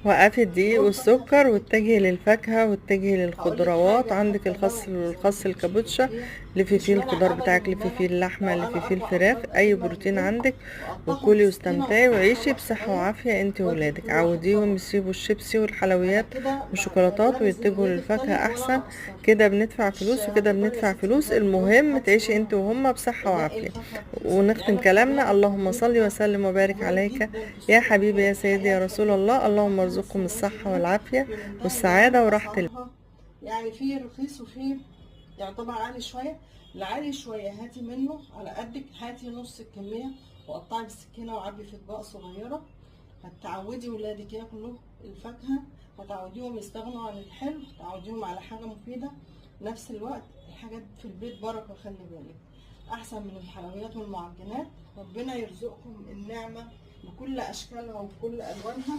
وقفي الدقيق والسكر واتجهي للفاكهة واتجهي للخضروات. عندك الخس الكابوتشا، لفي فيه الخضار بتاعك، لفي فيه اللحمة، لفي فيه الفراخ، اي بروتين عندك، وكلي واستمتعي وعيشي بصحة وعافية انت وولادك. عوديهم يسيبوا الشيبسي والحلويات والشوكولاتات ويتجهوا للفاكهة احسن. كده بندفع فلوس وكده بندفع فلوس، المهم تعيشي انت وهم بصحة وعافية. ونختم كلامنا: اللهم صل وسلم وبارك عليك يا حبيبي يا سيدي يا رسول الله. اللهم ارزقكم الصحة والعافية والسعادة وراحة يعني في رخيص وفي يعتبر عالي شويه. العالي شويه هاتي منه على قدك، هاتي نص الكميه وقطعي بالسكينه وعبي في اطباق صغيره. هتعودي ولادك ياكلوا الفاكهه، هتعوديهم يستغنوا عن الحلو، هتعوديهم على حاجه مفيده. نفس الوقت الحاجات في البيت بركه، خلي بالك احسن من الحلويات والمعجنات. ربنا يرزقكم النعمه بكل اشكالها وبكل الوانها.